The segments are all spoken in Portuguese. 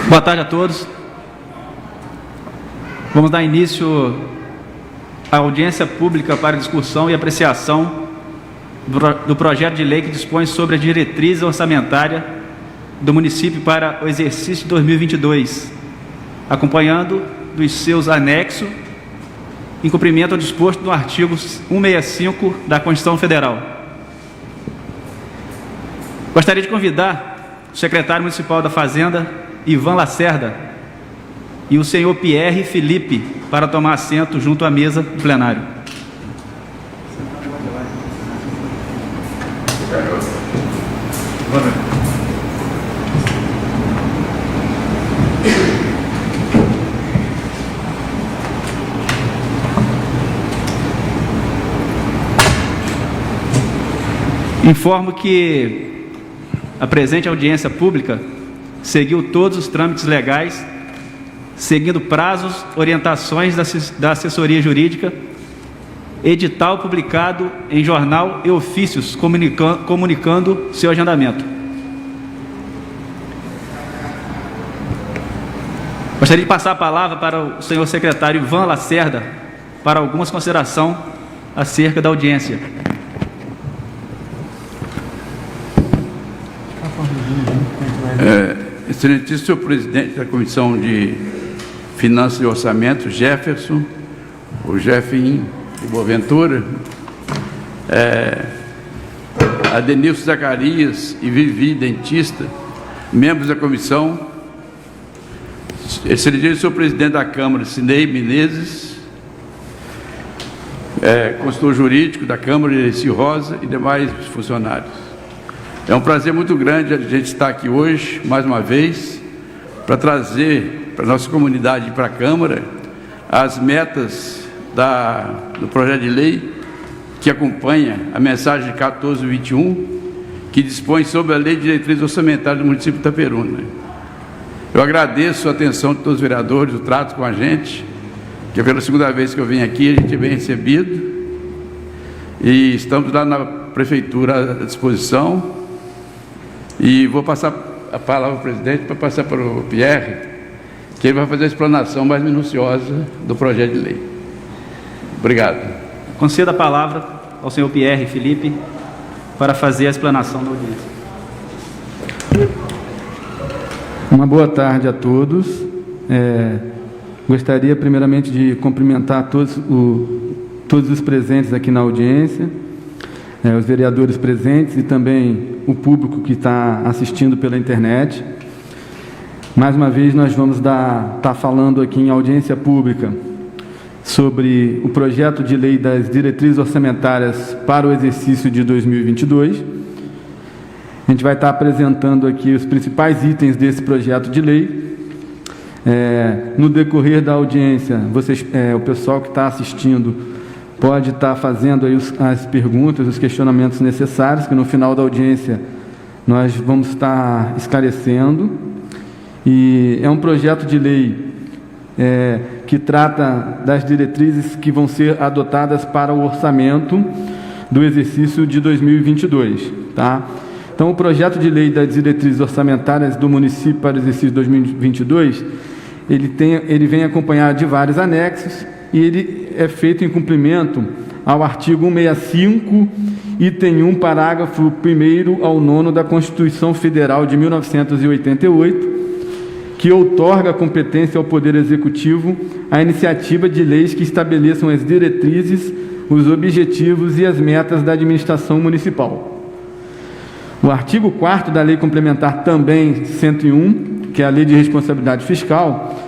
Boa tarde a todos. Vamos dar início à audiência pública para discussão e apreciação do projeto de lei que dispõe sobre a diretriz orçamentária do município para o exercício de 2022, acompanhando dos seus anexos, em cumprimento ao disposto no artigo 165 da Constituição Federal. Gostaria de convidar o secretário municipal da Fazenda, Ivan Lacerda, e o senhor Pierre Felipe para tomar assento junto à mesa do plenário. Informo que a presente audiência pública seguiu todos os trâmites legais, seguindo prazos, orientações da assessoria jurídica, edital publicado em jornal e ofícios comunicando seu agendamento. Gostaria de passar a palavra para o senhor secretário Ivan Lacerda para algumas considerações acerca da audiência. Excelentíssimo senhor presidente da Comissão de Finanças e Orçamento, Jefferson, o Jefim de Boaventura, Adenilson Zacarias e Vivi, dentista, membros da comissão, excelentíssimo senhor presidente da Câmara, Cinei Menezes, consultor jurídico da Câmara, Ereci Rosa e demais funcionários. É um prazer muito grande a gente estar aqui hoje, mais uma vez, para trazer para a nossa comunidade e para a Câmara as metas do projeto de lei que acompanha a mensagem 1421, que dispõe sobre a Lei de Diretriz Orçamentária do município de Itaperuna. Eu agradeço a atenção de todos os vereadores, o trato com a gente, que pela segunda vez que eu venho aqui, a gente é bem recebido, e estamos lá na Prefeitura à disposição. E vou passar a palavra ao presidente para passar para o Pierre, que ele vai fazer a explanação mais minuciosa do projeto de lei. Obrigado. Conceda a palavra ao senhor Pierre Felipe para fazer a explanação da audiência. Uma boa tarde a todos. Gostaria primeiramente de cumprimentar todos os presentes aqui na audiência, os vereadores presentes e também o público que está assistindo pela internet. Mais uma vez nós vamos estar falando aqui em audiência pública sobre o projeto de lei das diretrizes orçamentárias para o exercício de 2022. A gente vai estar apresentando aqui os principais itens desse projeto de lei. No decorrer da audiência, o pessoal que está assistindo pode estar fazendo aí as perguntas, os questionamentos necessários, que no final da audiência nós vamos estar esclarecendo. E é um projeto de lei que trata das diretrizes que vão ser adotadas para o orçamento do exercício de 2022, tá? Então, o projeto de lei das diretrizes orçamentárias do município para o exercício de 2022, ele vem acompanhado de vários anexos, e ele é feito em cumprimento ao artigo 165, item 1, parágrafo 1º ao 9º da Constituição Federal de 1988, que outorga competência ao Poder Executivo a iniciativa de leis que estabeleçam as diretrizes, os objetivos e as metas da administração municipal. O artigo 4º da Lei Complementar também 101, que é a Lei de Responsabilidade Fiscal,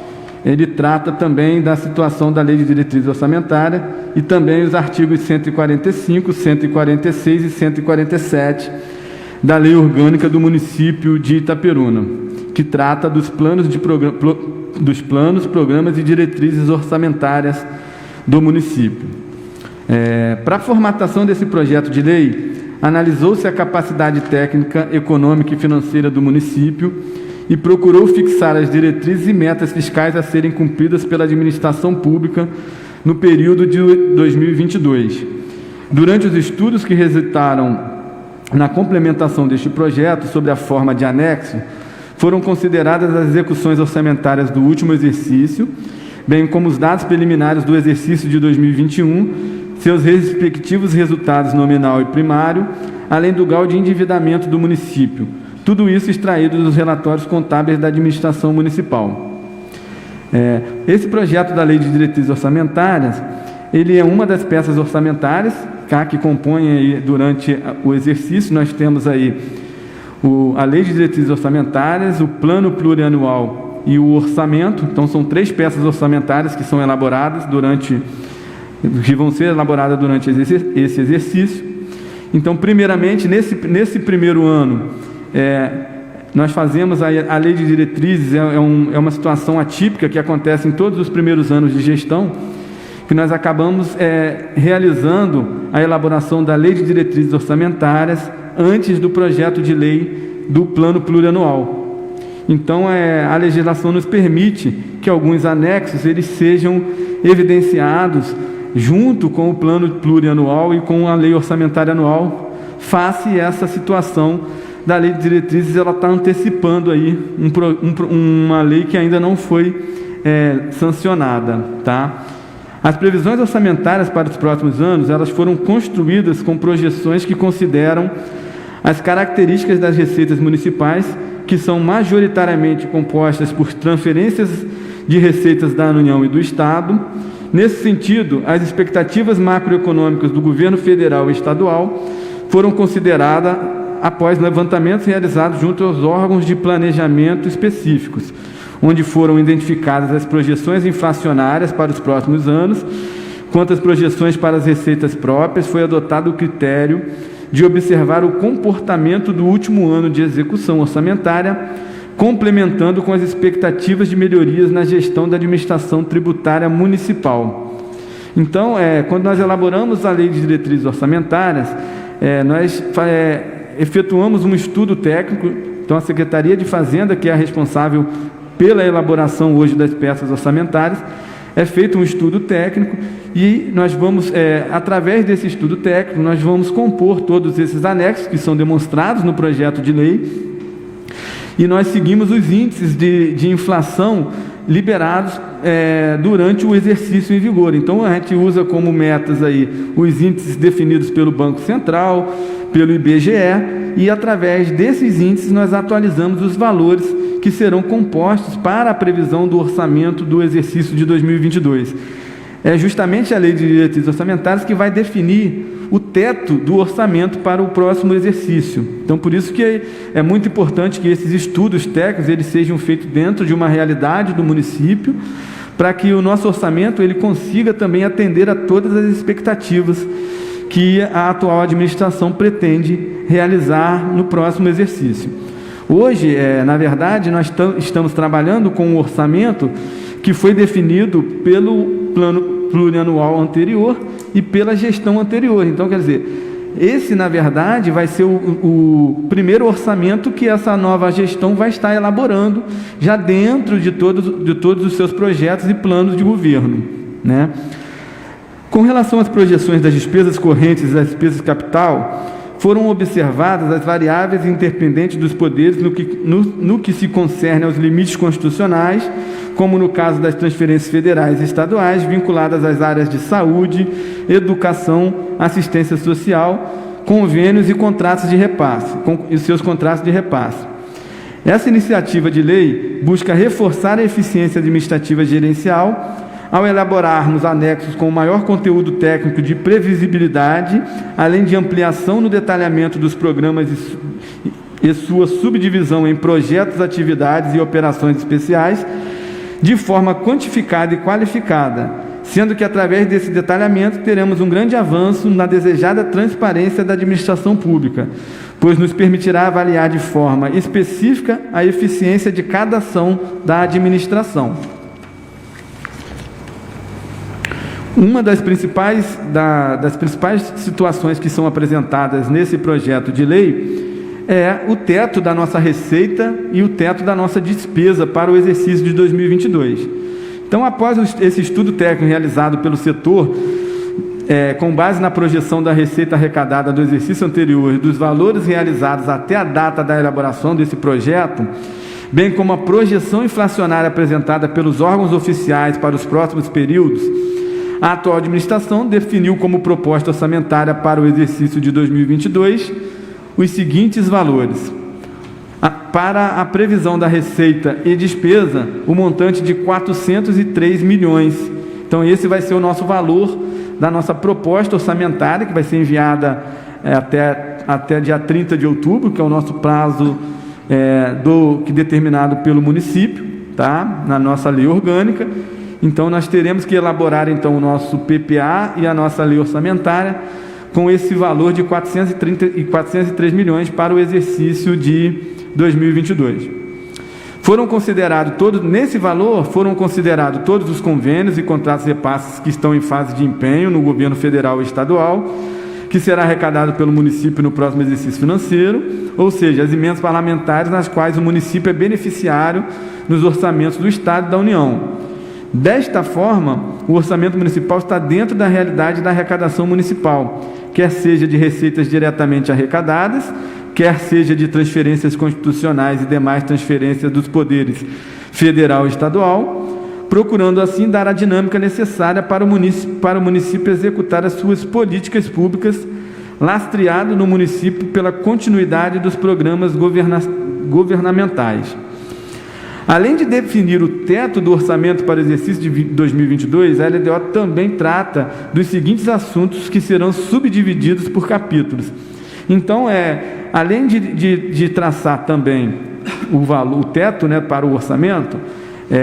ele trata também da situação da Lei de Diretriz Orçamentária e também os artigos 145, 146 e 147 da Lei Orgânica do município de Itaperuna, que trata dos planos, programas e diretrizes orçamentárias do município. Para a formatação desse projeto de lei, analisou-se a capacidade técnica, econômica e financeira do município e procurou fixar as diretrizes e metas fiscais a serem cumpridas pela administração pública no período de 2022. Durante os estudos que resultaram na complementação deste projeto sobre a forma de anexo, foram consideradas as execuções orçamentárias do último exercício, bem como os dados preliminares do exercício de 2021, seus respectivos resultados nominal e primário, além do grau de endividamento do município. Tudo isso extraído dos relatórios contábeis da administração municipal. Esse projeto da Lei de Diretrizes Orçamentárias, ele é uma das peças orçamentárias que compõem aí, durante o exercício. Nós temos aí a Lei de Diretrizes Orçamentárias, o Plano Plurianual e o Orçamento. Então, são 3 peças orçamentárias que são elaboradas que vão ser elaboradas durante esse exercício. Então, primeiramente, nesse primeiro ano, nós fazemos a Lei de Diretrizes, é uma situação atípica que acontece em todos os primeiros anos de gestão, que nós acabamos realizando a elaboração da Lei de Diretrizes Orçamentárias antes do projeto de lei do Plano Plurianual. Então, a legislação nos permite que alguns anexos eles sejam evidenciados junto com o Plano Plurianual e com a Lei Orçamentária Anual, face essa situação da Lei de Diretrizes. Ela está antecipando aí uma lei que ainda não foi sancionada, tá? As previsões orçamentárias para os próximos anos, elas foram construídas com projeções que consideram as características das receitas municipais, que são majoritariamente compostas por transferências de receitas da União e do Estado. Nesse sentido, as expectativas macroeconômicas do governo federal e estadual foram consideradas após levantamentos realizados junto aos órgãos de planejamento específicos, onde foram identificadas as projeções inflacionárias para os próximos anos. Quanto às projeções para as receitas próprias, foi adotado o critério de observar o comportamento do último ano de execução orçamentária, complementando com as expectativas de melhorias na gestão da administração tributária municipal. Então, quando nós elaboramos a Lei de Diretrizes Orçamentárias, nós efetuamos um estudo técnico. Então, a Secretaria de Fazenda, que é a responsável pela elaboração hoje das peças orçamentárias, é feito um estudo técnico e nós vamos, através desse estudo técnico, nós vamos compor todos esses anexos que são demonstrados no projeto de lei, e nós seguimos os índices de inflação liberados durante o exercício em vigor. Então, a gente usa como metas aí os índices definidos pelo Banco Central, pelo IBGE, e através desses índices nós atualizamos os valores que serão compostos para a previsão do orçamento do exercício de 2022. É justamente a Lei de Diretrizes Orçamentárias que vai definir o teto do orçamento para o próximo exercício. Então, por isso que é muito importante que esses estudos técnicos eles sejam feitos dentro de uma realidade do município, para que o nosso orçamento ele consiga também atender a todas as expectativas que a atual administração pretende realizar no próximo exercício. Hoje, na verdade, nós estamos trabalhando com um orçamento que foi definido pelo Plano Plurianual anterior e pela gestão anterior. Então, quer dizer, esse, na verdade, vai ser o primeiro orçamento que essa nova gestão vai estar elaborando, já dentro de todos os seus projetos e planos de governo, né? Com relação às projeções das despesas correntes e das despesas capital, foram observadas as variáveis independentes dos poderes no que se concerne aos limites constitucionais, como no caso das transferências federais e estaduais vinculadas às áreas de saúde, educação, assistência social, convênios e contratos de repasse, e seus contratos de repasse. Essa iniciativa de lei busca reforçar a eficiência administrativa gerencial ao elaborarmos anexos com maior conteúdo técnico de previsibilidade, além de ampliação no detalhamento dos programas e sua subdivisão em projetos, atividades e operações especiais, de forma quantificada e qualificada, sendo que através desse detalhamento teremos um grande avanço na desejada transparência da administração pública, pois nos permitirá avaliar de forma específica a eficiência de cada ação da administração. Uma das principais situações que são apresentadas nesse projeto de lei é o teto da nossa receita e o teto da nossa despesa para o exercício de 2022. Então, após esse estudo técnico realizado pelo setor, com base na projeção da receita arrecadada do exercício anterior e dos valores realizados até a data da elaboração desse projeto, bem como a projeção inflacionária apresentada pelos órgãos oficiais para os próximos períodos, a atual administração definiu como proposta orçamentária para o exercício de 2022 os seguintes valores. Para a previsão da receita e despesa, o montante de 403 milhões. Então, esse vai ser o nosso valor da nossa proposta orçamentária, que vai ser enviada até dia 30 de outubro, que é o nosso prazo determinado pelo município, tá? Na nossa lei orgânica. Então, nós teremos que elaborar então, o nosso PPA e a nossa lei orçamentária com esse valor de 403 milhões para o exercício de 2022. Nesse valor foram considerados todos os convênios e contratos de repasses que estão em fase de empenho no governo federal e estadual, que será arrecadado pelo município no próximo exercício financeiro, ou seja, as emendas parlamentares nas quais o município é beneficiário nos orçamentos do Estado e da União. Desta forma, o orçamento municipal está dentro da realidade da arrecadação municipal, quer seja de receitas diretamente arrecadadas, quer seja de transferências constitucionais e demais transferências dos poderes federal e estadual, procurando assim dar a dinâmica necessária para o município executar as suas políticas públicas, lastreado no município pela continuidade dos programas governamentais. Além de definir o teto do orçamento para o exercício de 2022, a LDO também trata dos seguintes assuntos que serão subdivididos por capítulos. Então, além de traçar também o teto, né, para o orçamento,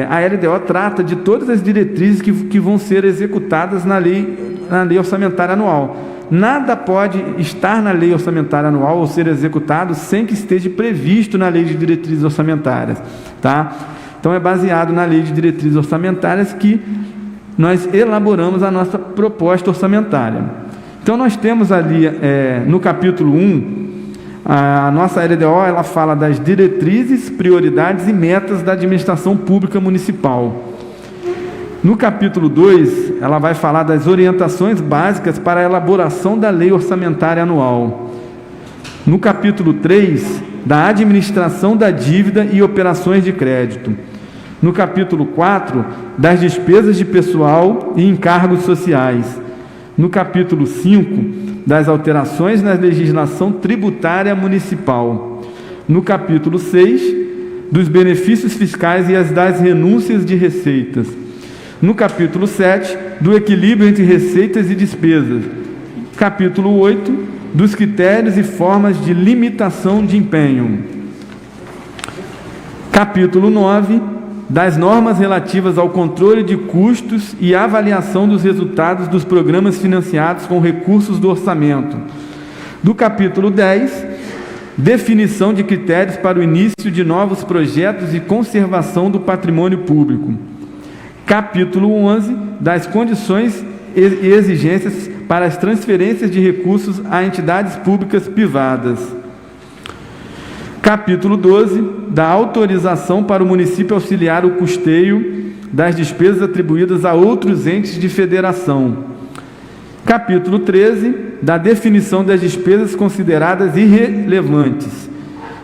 a LDO trata de todas as diretrizes que vão ser executadas na lei orçamentária anual. Nada pode estar na lei orçamentária anual ou ser executado sem que esteja previsto na lei de diretrizes orçamentárias, tá? Então, é baseado na lei de diretrizes orçamentárias que nós elaboramos a nossa proposta orçamentária. Então, nós temos ali, no capítulo 1, a nossa LDO, ela fala das diretrizes, prioridades e metas da administração pública municipal. No capítulo 2, ela vai falar das orientações básicas para a elaboração da lei orçamentária anual. No capítulo 3, da administração da dívida e operações de crédito. No capítulo 4, das despesas de pessoal e encargos sociais. No capítulo 5, das alterações na legislação tributária municipal. No capítulo 6, dos benefícios fiscais e das renúncias de receitas. No capítulo 7, do equilíbrio entre receitas e despesas. Capítulo 8, dos critérios e formas de limitação de empenho. Capítulo 9, das normas relativas ao controle de custos e avaliação dos resultados dos programas financiados com recursos do orçamento. Do capítulo 10, definição de critérios para o início de novos projetos e conservação do patrimônio público. Capítulo 11, das condições e exigências para as transferências de recursos a entidades públicas privadas. Capítulo 12, da autorização para o município auxiliar o custeio das despesas atribuídas a outros entes de federação. Capítulo 13, da definição das despesas consideradas irrelevantes.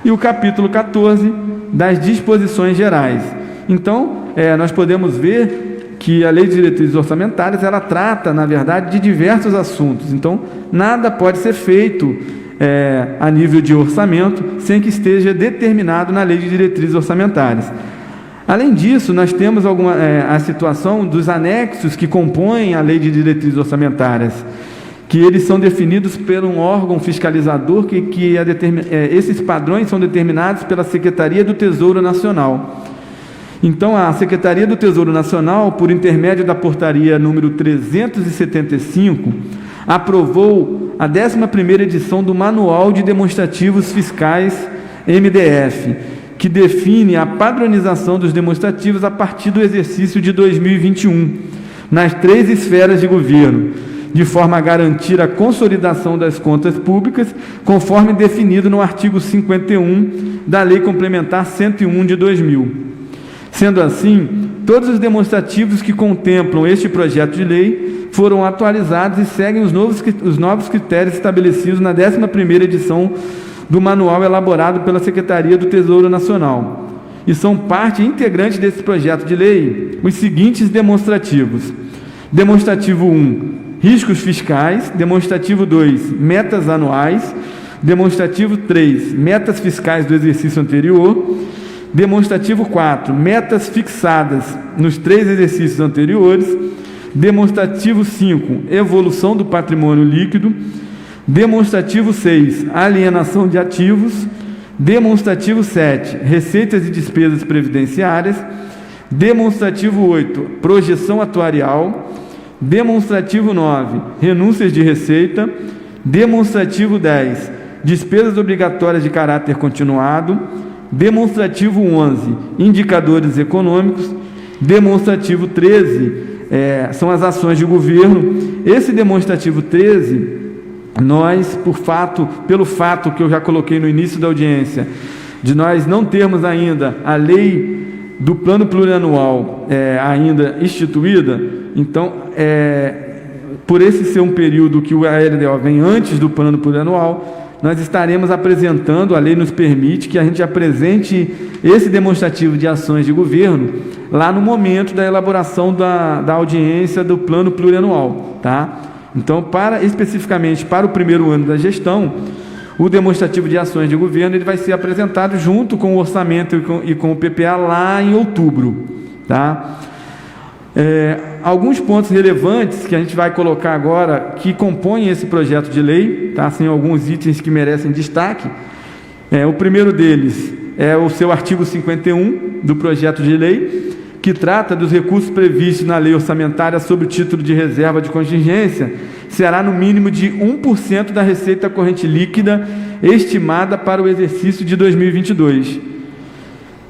E o capítulo 14, das disposições gerais. Então, nós podemos ver que a Lei de Diretrizes Orçamentárias, ela trata, na verdade, de diversos assuntos. Então, nada pode ser feito a nível de orçamento sem que esteja determinado na Lei de Diretrizes Orçamentárias. Além disso, nós temos a situação dos anexos que compõem a Lei de Diretrizes Orçamentárias, que eles são definidos por um órgão fiscalizador esses padrões são determinados pela Secretaria do Tesouro Nacional. Então, a Secretaria do Tesouro Nacional, por intermédio da portaria número 375, aprovou a 11ª edição do Manual de Demonstrativos Fiscais MDF, que define a padronização dos demonstrativos a partir do exercício de 2021, nas 3 esferas de governo, de forma a garantir a consolidação das contas públicas, conforme definido no artigo 51 da Lei Complementar 101 de 2000. Sendo assim, todos os demonstrativos que contemplam este projeto de lei foram atualizados e seguem os novos critérios estabelecidos na 11ª edição do manual elaborado pela Secretaria do Tesouro Nacional. E são parte integrante desse projeto de lei os seguintes demonstrativos. Demonstrativo 1, riscos fiscais. Demonstrativo 2, metas anuais. Demonstrativo 3, metas fiscais do exercício anterior. Demonstrativo 4, metas fixadas nos 3 exercícios anteriores. Demonstrativo 5, evolução do patrimônio líquido. Demonstrativo 6, alienação de ativos. Demonstrativo 7, receitas e despesas previdenciárias. Demonstrativo 8, projeção atuarial. Demonstrativo 9, renúncias de receita. Demonstrativo 10, despesas obrigatórias de caráter continuado. Demonstrativo 11, indicadores econômicos. Demonstrativo 13, são as ações de governo. Esse demonstrativo 13, nós, pelo fato que eu já coloquei no início da audiência, de nós não termos ainda a lei do plano plurianual ainda instituída, então, por esse ser um período que o ALDO vem antes do plano plurianual, nós estaremos apresentando, a lei nos permite que a gente apresente esse demonstrativo de ações de governo lá no momento da elaboração da audiência do plano plurianual, tá? Então, especificamente para o primeiro ano da gestão, o demonstrativo de ações de governo ele vai ser apresentado junto com o orçamento e com o PPA lá em outubro, tá? Alguns pontos relevantes que a gente vai colocar agora que compõem esse projeto de lei, tá? Assim, alguns itens que merecem destaque. O primeiro deles é o seu artigo 51 do projeto de lei, que trata dos recursos previstos na lei orçamentária sob o título de reserva de contingência, será no mínimo de 1% da receita corrente líquida estimada para o exercício de 2022.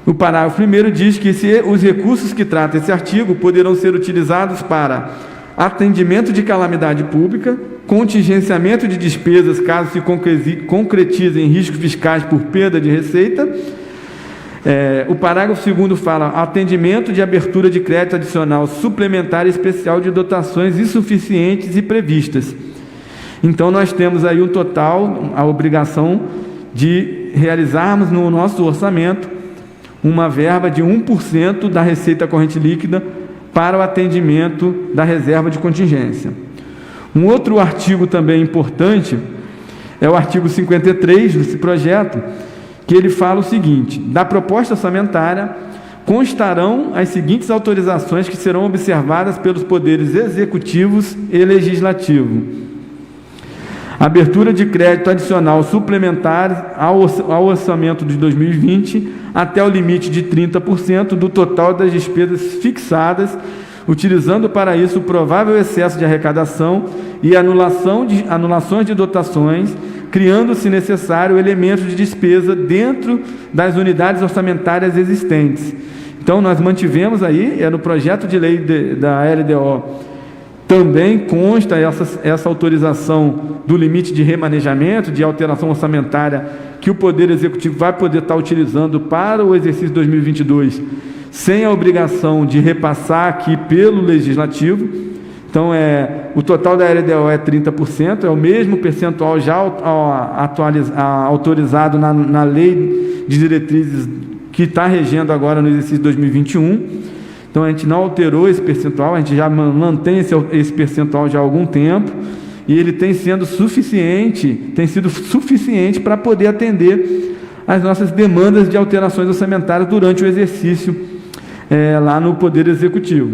O parágrafo 1º diz que os recursos que trata esse artigo poderão ser utilizados para atendimento de calamidade pública, contingenciamento de despesas caso se concretizem riscos fiscais por perda de receita. O parágrafo 2º fala atendimento de abertura de crédito adicional suplementar e especial de dotações insuficientes e previstas. Então, nós temos aí um total, a obrigação de realizarmos no nosso orçamento uma verba de 1% da receita corrente líquida para o atendimento da reserva de contingência. Um outro artigo também importante é o artigo 53 desse projeto, que ele fala o seguinte: da proposta orçamentária constarão as seguintes autorizações que serão observadas pelos poderes executivos e legislativo: abertura de crédito adicional suplementar ao orçamento de 2020 até o limite de 30% do total das despesas fixadas, utilizando para isso o provável excesso de arrecadação e anulações de dotações, criando, se necessário, elementos de despesa dentro das unidades orçamentárias existentes. Então, nós mantivemos aí, no projeto de lei da LDO, também consta essa autorização do limite de remanejamento, de alteração orçamentária, que o Poder Executivo vai poder estar utilizando para o exercício 2022, sem a obrigação de repassar aqui pelo Legislativo. Então, o total da LDO é 30%, é o mesmo percentual já autorizado na Lei de Diretrizes que está regendo agora no exercício 2021. Então, a gente não alterou esse percentual, a gente já mantém esse percentual já há algum tempo, e ele tem sido suficiente para poder atender as nossas demandas de alterações orçamentárias durante o exercício lá no Poder Executivo.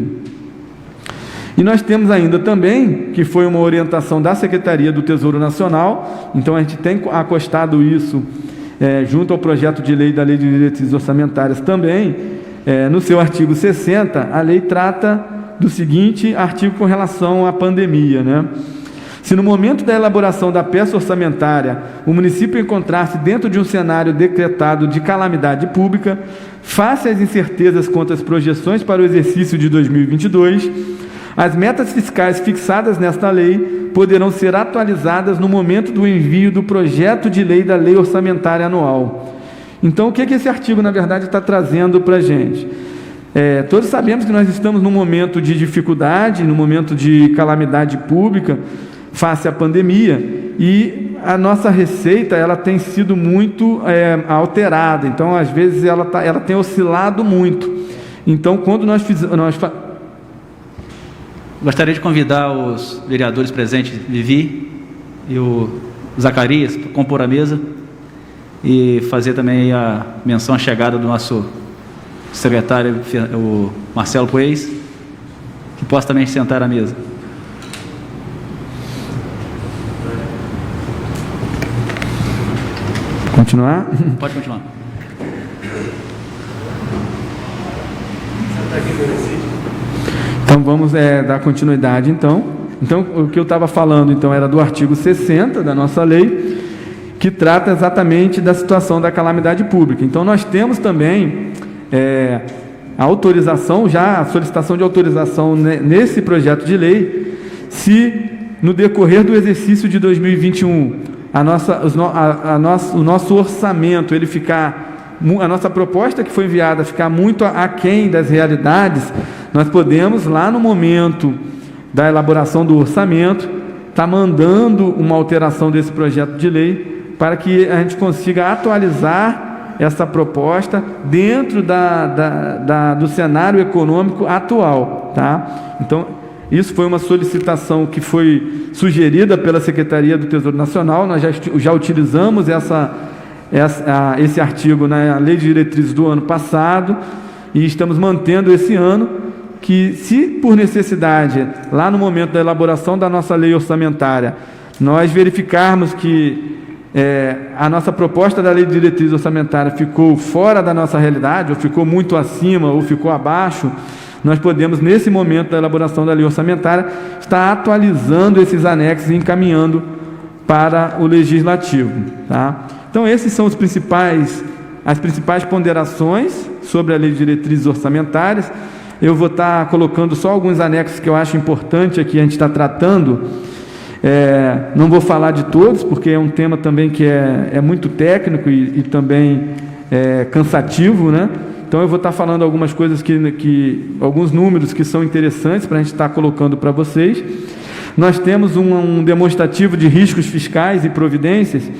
E nós temos ainda também, que foi uma orientação da Secretaria do Tesouro Nacional, então a gente tem acostado isso junto ao projeto de lei da Lei de Diretrizes Orçamentárias também. No seu artigo 60, a lei trata do seguinte artigo com relação à pandemia, né? Se no momento da elaboração da peça orçamentária o município encontrar-se dentro de um cenário decretado de calamidade pública, face às incertezas quanto às projeções para o exercício de 2022, as metas fiscais fixadas nesta lei poderão ser atualizadas no momento do envio do projeto de lei da Lei Orçamentária Anual. Então, o que esse artigo, na verdade, está trazendo para a gente? Todos sabemos que nós estamos num momento de dificuldade, num momento de calamidade pública, face à pandemia, e a nossa receita ela tem sido muito alterada, então às vezes ela tem oscilado muito. Então, quando Gostaria de convidar os vereadores presentes, Vivi e o Zacarias, para compor a mesa e fazer também a menção à chegada do nosso secretário, o Marcelo Poeis, que possa também sentar à mesa. Continuar? Pode continuar. Então vamos dar continuidade então. Então o que eu estava falando então era do artigo 60 da nossa lei, que trata exatamente da situação da calamidade pública. Então nós temos também a autorização, a solicitação de autorização nesse projeto de lei, se no decorrer do exercício de 2021 o nosso orçamento ele ficar, a nossa proposta que foi enviada ficar muito aquém das realidades, nós podemos lá no momento da elaboração do orçamento estar mandando uma alteração desse projeto de lei para que a gente consiga atualizar essa proposta dentro do cenário econômico atual, tá? Então, isso foi uma solicitação que foi sugerida pela Secretaria do Tesouro Nacional. Nós já utilizamos esse artigo na Lei de Diretrizes do ano passado e estamos mantendo esse ano, que se por necessidade, lá no momento da elaboração da nossa lei orçamentária, nós verificarmos que a nossa proposta da Lei de Diretriz Orçamentária ficou fora da nossa realidade, ou ficou muito acima, ou ficou abaixo, nós podemos, nesse momento da elaboração da lei orçamentária, estar atualizando esses anexos e encaminhando para o Legislativo, tá? Então, esses são as principais ponderações sobre a Lei de Diretrizes Orçamentárias. Eu vou estar colocando só alguns anexos que eu acho importante aqui a gente está tratando. Não vou falar de todos, porque é um tema também que é muito técnico e também cansativo, né? Então, eu vou estar falando algumas coisas alguns números que são interessantes para a gente estar colocando para vocês. Nós temos um demonstrativo de riscos fiscais e providências,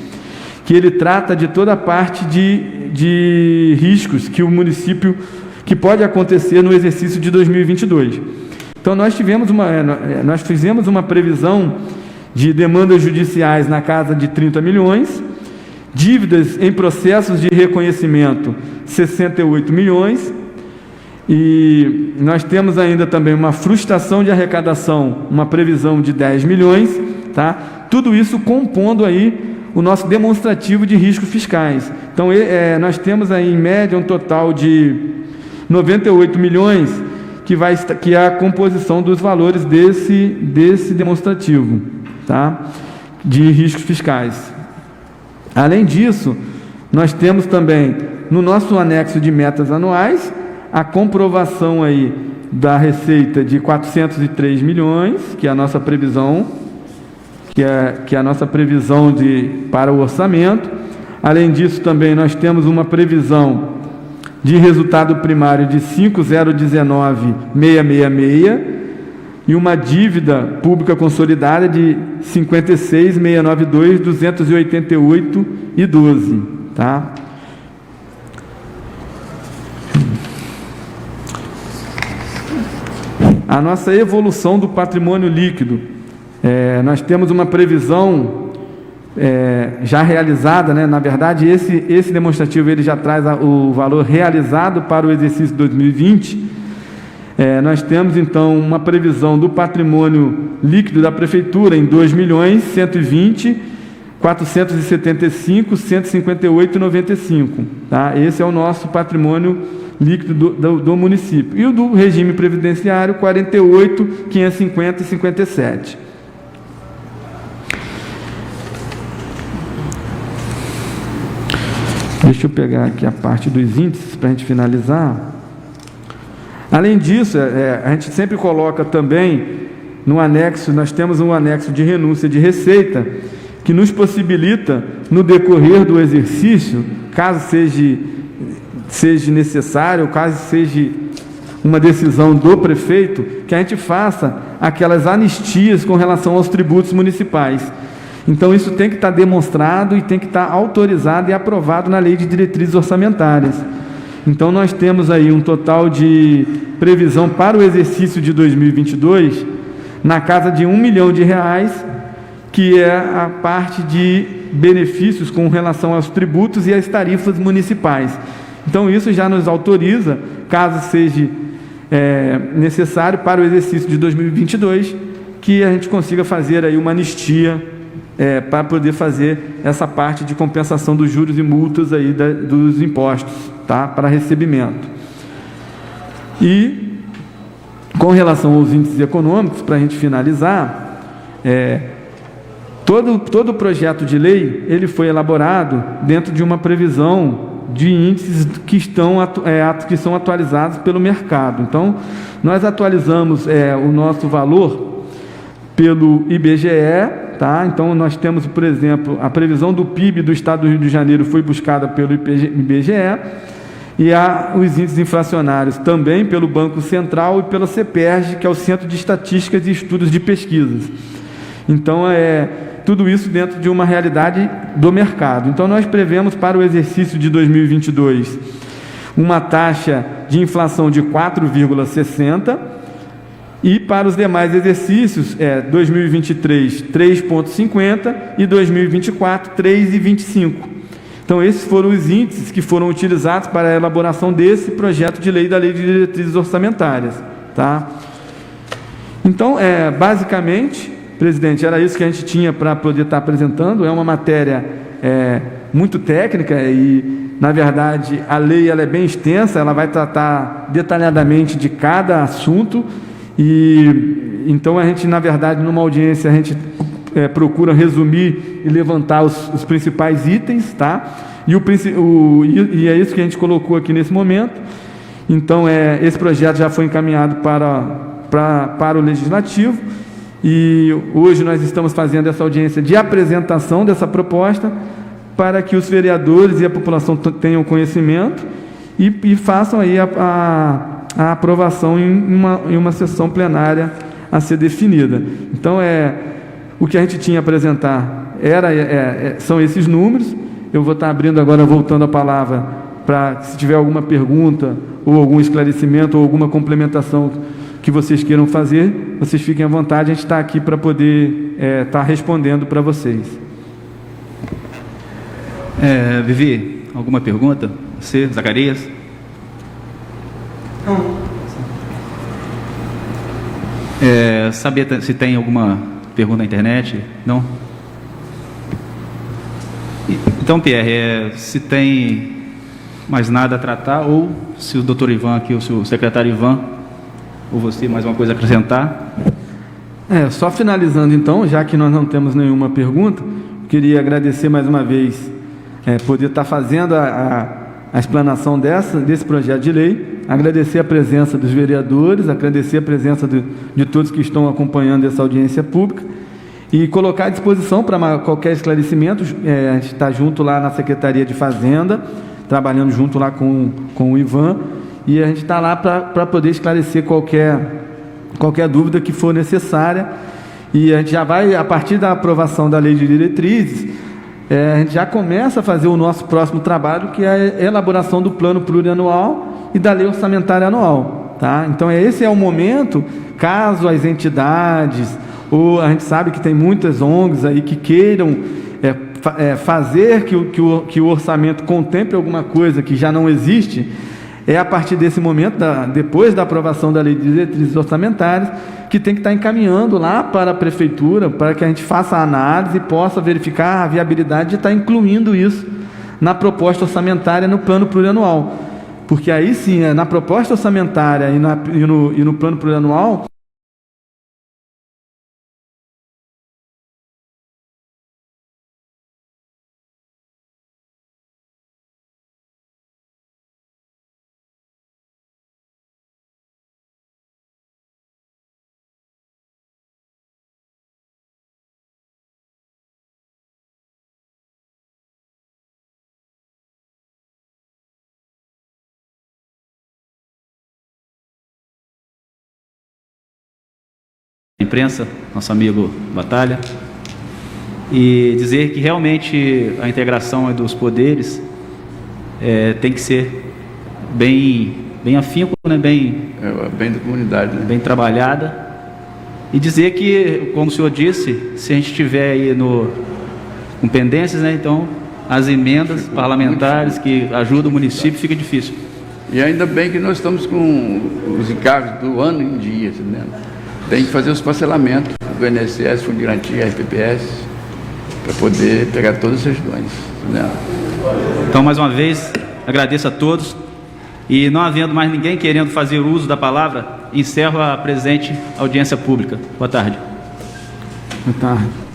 que ele trata de toda a parte de riscos que o município, que pode acontecer no exercício de 2022. Então, nós fizemos uma previsão de demandas judiciais na casa de 30 milhões, dívidas em processos de reconhecimento, 68 milhões, e nós temos ainda também uma frustração de arrecadação, uma previsão de 10 milhões, tá? Tudo isso compondo aí o nosso demonstrativo de riscos fiscais. Então, nós temos aí, em média, um total de 98 milhões, que é a composição dos valores desse demonstrativo, tá? De riscos fiscais. Além disso, nós temos também, no nosso anexo de metas anuais, a comprovação aí da receita de 403 milhões, que é a nossa previsão, que é a nossa previsão para o orçamento. Além disso, também nós temos uma previsão de resultado primário de 5.019.666 e uma dívida pública consolidada de 56.692.288,12, tá? A nossa evolução do patrimônio líquido, nós temos uma previsão já realizada, né? Na verdade, esse demonstrativo ele já traz o valor realizado para o exercício 2020. Nós temos, então, uma previsão do patrimônio líquido da Prefeitura em 2.120.475.158,95, tá? Esse é o nosso patrimônio líquido do município. E o do regime previdenciário, 48.550,57. Deixa eu pegar aqui a parte dos índices para a gente finalizar. Além disso, a gente sempre coloca também no anexo, nós temos um anexo de renúncia de receita, que nos possibilita, no decorrer do exercício, caso seja necessário, caso uma decisão do prefeito, que a gente faça aquelas anistias com relação aos tributos municipais. Então, isso tem que estar demonstrado e tem que estar autorizado e aprovado na Lei de Diretrizes Orçamentárias. Então, nós temos aí um total de previsão para o exercício de 2022 na casa de R$ 1 milhão, que é a parte de benefícios com relação aos tributos e às tarifas municipais. Então, isso já nos autoriza, caso seja necessário para o exercício de 2022, que a gente consiga fazer aí uma anistia para poder fazer essa parte de compensação dos juros e multas aí dos impostos, tá? Para recebimento. E com relação aos índices econômicos, para a gente finalizar, todo o projeto de lei ele foi elaborado dentro de uma previsão de índices que são atualizados pelo mercado. Então, nós atualizamos o nosso valor pelo IBGE, tá? Então, nós temos, por exemplo, a previsão do PIB do Estado do Rio de Janeiro foi buscada pelo IBGE, e os índices inflacionários também pelo Banco Central e pela CEPERJ, que é o Centro de Estatísticas e Estudos de Pesquisas. Então, tudo isso dentro de uma realidade do mercado. Então, nós prevemos para o exercício de 2022 uma taxa de inflação de 4,60%, e para os demais exercícios, 2023, 3,50% e 2024, 3,25%. Então, esses foram os índices que foram utilizados para a elaboração desse projeto de lei da Lei de Diretrizes Orçamentárias. Tá? Então, basicamente, presidente, era isso que a gente tinha para poder estar apresentando. É uma matéria muito técnica e, na verdade, a lei ela é bem extensa, ela vai tratar detalhadamente de cada assunto. E então a gente, na verdade, numa audiência, a gente procura resumir e levantar os principais itens, tá? E é isso que a gente colocou aqui nesse momento. Então, esse projeto já foi encaminhado para o Legislativo, e hoje nós estamos fazendo essa audiência de apresentação dessa proposta para que os vereadores e a população tenham conhecimento e façam aí a aprovação em uma sessão plenária a ser definida. Então, o que a gente tinha a apresentar são esses números. Eu vou estar abrindo agora, voltando a palavra, para, se tiver alguma pergunta, ou algum esclarecimento, ou alguma complementação que vocês queiram fazer, vocês fiquem à vontade, a gente está aqui para poder estar respondendo para vocês. Vivi, alguma pergunta? Você, Zacarias? Saber se tem alguma pergunta na internet? Não? Então, Pierre, se tem mais nada a tratar, ou se o doutor Ivan aqui, ou se o secretário Ivan, ou você, mais uma coisa a acrescentar? Só finalizando então, já que nós não temos nenhuma pergunta, queria agradecer mais uma vez poder estar fazendo a explanação desse projeto de lei, agradecer a presença dos vereadores, agradecer a presença de todos que estão acompanhando essa audiência pública e colocar à disposição para qualquer esclarecimento. A gente está junto lá na Secretaria de Fazenda, trabalhando junto lá com o Ivan, e a gente está lá para poder esclarecer qualquer dúvida que for necessária. E a gente já vai, a partir da aprovação da Lei de Diretrizes, a gente já começa a fazer o nosso próximo trabalho, que é a elaboração do plano plurianual e da lei orçamentária anual. Tá? Então, esse é o momento, caso as entidades, ou a gente sabe que tem muitas ONGs aí que queiram fazer que o orçamento contemple alguma coisa que já não existe, a partir desse momento, depois da aprovação da Lei de Diretrizes Orçamentárias, que tem que estar encaminhando lá para a Prefeitura, para que a gente faça a análise e possa verificar a viabilidade de estar incluindo isso na proposta orçamentária no plano plurianual. Porque aí sim, na proposta orçamentária e no plano plurianual, imprensa, nosso amigo Batalha, e dizer que realmente a integração dos poderes tem que ser bem afinco, né? Bem da comunidade, né? Bem trabalhada, e dizer que, como o senhor disse, se a gente tiver aí com pendências, né, então as emendas parlamentares que ajudam o município fica difícil. E ainda bem que nós estamos com os encargos do ano em dia, né? Tem que fazer os parcelamentos do INSS, Fundo de Garantia, RPPS, para poder pegar todas as certidões, né? Então, mais uma vez, agradeço a todos, e não havendo mais ninguém querendo fazer uso da palavra, encerro a presente audiência pública. Boa tarde. Boa tarde.